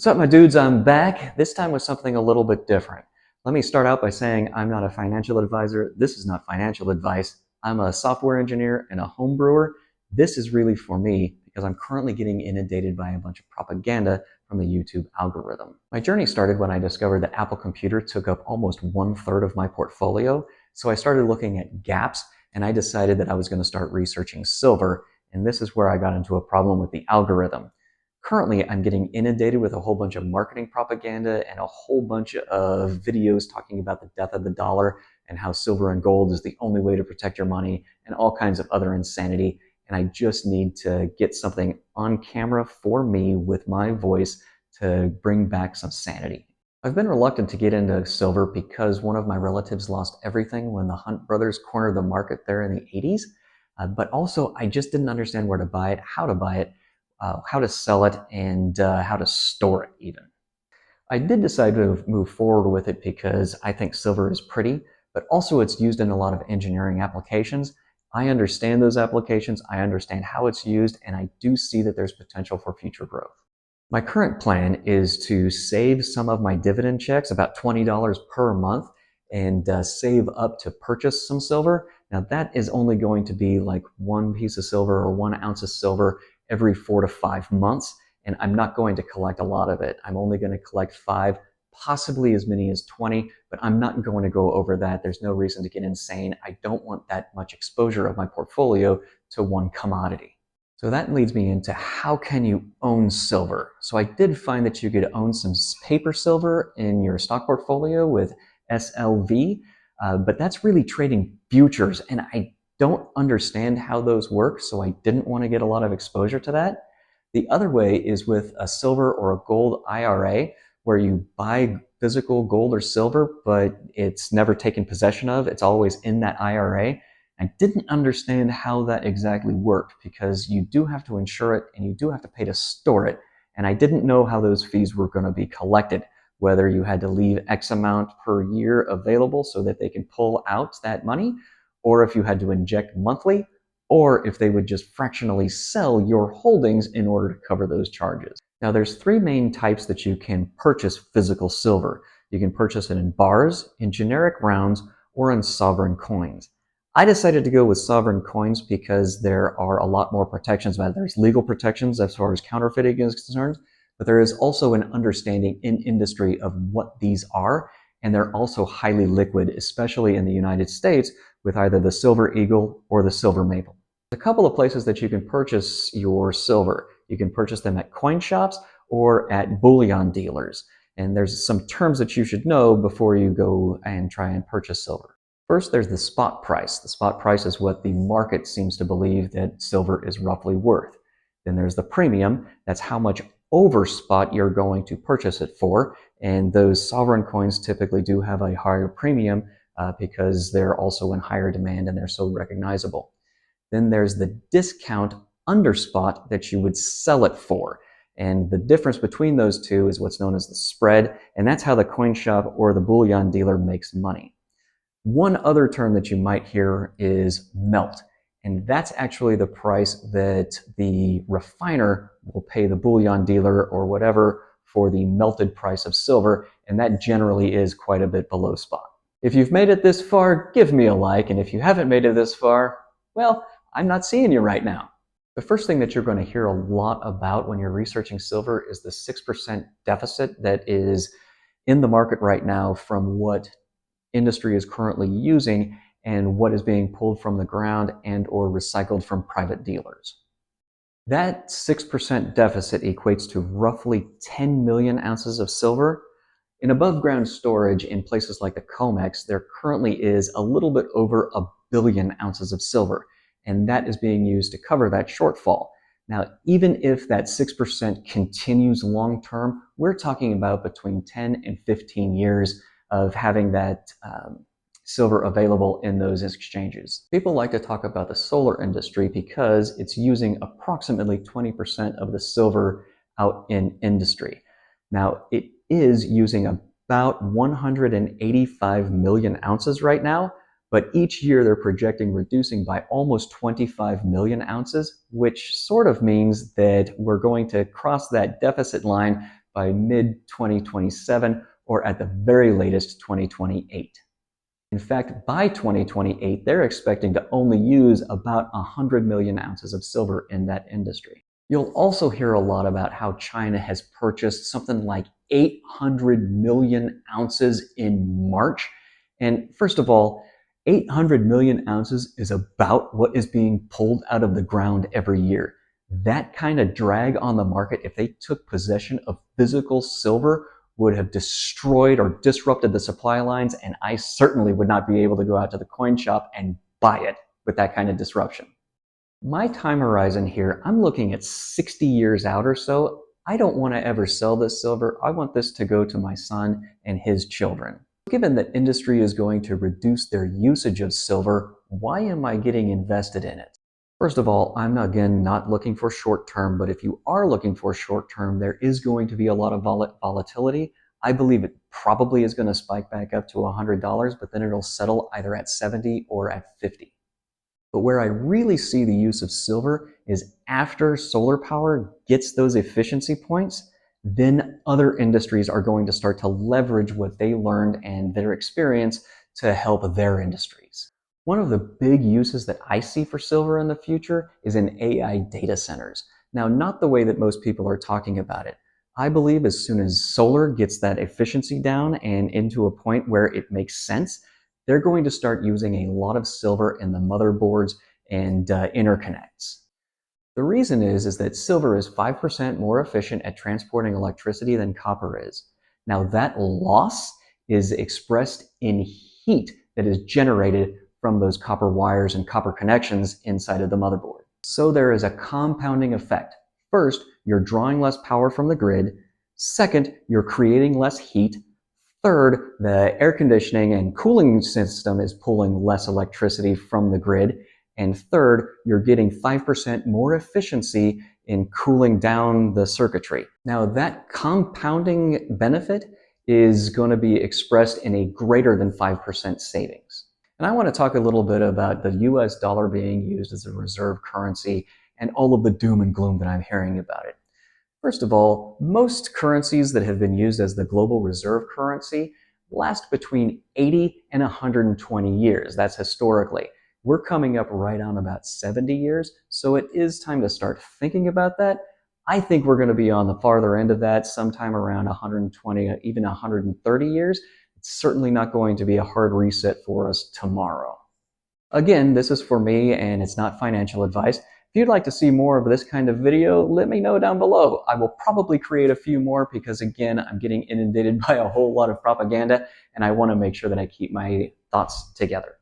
What's up, my dudes? I'm back, this time with something a little bit different. Let me start out by saying I'm not a financial advisor. This is not financial advice. I'm a software engineer and a home brewer. This is really for me because I'm currently getting inundated by a bunch of propaganda from the YouTube algorithm. My journey started when I discovered that Apple Computer took up almost 1/3 of my portfolio. So I started looking at gaps and I decided that I was going to start researching silver. And this is where I got into a problem with the algorithm. Currently, I'm getting inundated with a whole bunch of marketing propaganda and a whole bunch of videos talking about the death of the dollar and how silver and gold is the only way to protect your money and all kinds of other insanity. And I just need to get something on camera for me with my voice to bring back some sanity. I've been reluctant to get into silver because one of my relatives lost everything when the Hunt brothers cornered the market there in the 80s. But also, I just didn't understand where to buy it, how to sell it, and how to store it even. I did decide to move forward with it because I think silver is pretty, but also it's used in a lot of engineering applications. I understand those applications, I understand how it's used, and I do see that there's potential for future growth. My current plan is to save some of my dividend checks, about $20 per month, and save up to purchase some silver. Now that is only going to be like one piece of silver or 1 ounce of silver every 4 to 5 months, and I'm not going to collect a lot of it. I'm only going to collect 5, possibly as many as 20, but I'm not going to go over that. There's no reason to get insane. I don't want that much exposure of my portfolio to one commodity. So that leads me into how can you own silver? So I did find that you could own some paper silver in your stock portfolio with SLV, but that's really trading futures, and I don't understand how those work, so I didn't want to get a lot of exposure to that. The other way is with a silver or a gold IRA, where you buy physical gold or silver, but it's never taken possession of. It's always in that IRA. I didn't understand how that exactly worked because you do have to insure it and you do have to pay to store it. And I didn't know how those fees were going to be collected, whether you had to leave X amount per year available so that they can pull out that money, or if you had to inject monthly, or if they would just fractionally sell your holdings in order to cover those charges. Now there's 3 main types that you can purchase physical silver. You can purchase it in bars, in generic rounds, or in sovereign coins. I decided to go with sovereign coins because there are a lot more protections about it. There's legal protections as far as counterfeiting is concerned, but there is also an understanding in industry of what these are, and they're also highly liquid, especially in the United States, with either the Silver Eagle or the Silver Maple. There's a couple of places that you can purchase your silver. You can purchase them at coin shops or at bullion dealers, and there's some terms that you should know before you go and try and purchase silver. First, there's the spot price. The spot price is what the market seems to believe that silver is roughly worth. Then there's the premium. That's how much over spot you're going to purchase it for. And those sovereign coins typically do have a higher premium because they're also in higher demand and they're so recognizable. Then there's the discount under spot that you would sell it for. And the difference between those two is what's known as the spread. And that's how the coin shop or the bullion dealer makes money. One other term that you might hear is melt, and that's actually the price that the refiner will pay the bullion dealer or whatever for the melted price of silver, and that generally is quite a bit below spot. If you've made it this far, give me a like, and if you haven't made it this far, well, I'm not seeing you right now. The first thing that you're going to hear a lot about when you're researching silver is the 6% deficit that is in the market right now from what industry is currently using and what is being pulled from the ground and or recycled from private dealers. That 6% deficit equates to roughly 10 million ounces of silver. In above ground storage in places like the COMEX, there currently is a little bit over 1 billion ounces of silver, and that is being used to cover that shortfall. Now, even if that 6% continues long term, we're talking about between 10 and 15 years of having that silver available in those exchanges. People like to talk about the solar industry because it's using approximately 20% of the silver out in industry. Now, it is using about 185 million ounces right now, but each year they're projecting reducing by almost 25 million ounces, which sort of means that we're going to cross that deficit line by mid-2027 or at the very latest 2028. In fact, by 2028, they're expecting to only use about 100 million ounces of silver in that industry. You'll also hear a lot about how China has purchased something like 800 million ounces in March. And first of all, 800 million ounces is about what is being pulled out of the ground every year. That kind of drag on the market, if they took possession of physical silver, would have destroyed or disrupted the supply lines, and I certainly would not be able to go out to the coin shop and buy it with that kind of disruption. My time horizon here, I'm looking at 60 years out or so. I don't want to ever sell this silver. I want this to go to my son and his children. Given that industry is going to reduce their usage of silver, why am I getting invested in it? First of all, I'm again not looking for short term, but if you are looking for short term, there is going to be a lot of volatility. I believe it probably is going to spike back up to $100, but then it'll settle either at 70 or at 50. But where I really see the use of silver is after solar power gets those efficiency points, then other industries are going to start to leverage what they learned and their experience to help their industries. One of the big uses that I see for silver in the future is in AI data centers. Now, not the way that most people are talking about it. I believe as soon as solar gets that efficiency down and into a point where it makes sense, they're going to start using a lot of silver in the motherboards and interconnects. The reason is that silver is 5% more efficient at transporting electricity than copper is. Now that loss is expressed in heat that is generated from those copper wires and copper connections inside of the motherboard. So there is a compounding effect. First, you're drawing less power from the grid. Second, you're creating less heat. Third, the air conditioning and cooling system is pulling less electricity from the grid. And third, you're getting 5% more efficiency in cooling down the circuitry. Now that compounding benefit is going to be expressed in a greater than 5% savings. And I want to talk a little bit about the US dollar being used as a reserve currency and all of the doom and gloom that I'm hearing about it. First of all, most currencies that have been used as the global reserve currency last between 80 and 120 years. That's historically. We're coming up right on about 70 years, so it is time to start thinking about that. I think we're going to be on the farther end of that sometime around 120, even 130 years. It's certainly not going to be a hard reset for us tomorrow. Again, this is for me and it's not financial advice. If you'd like to see more of this kind of video, let me know down below. I will probably create a few more because again, I'm getting inundated by a whole lot of propaganda and I want to make sure that I keep my thoughts together.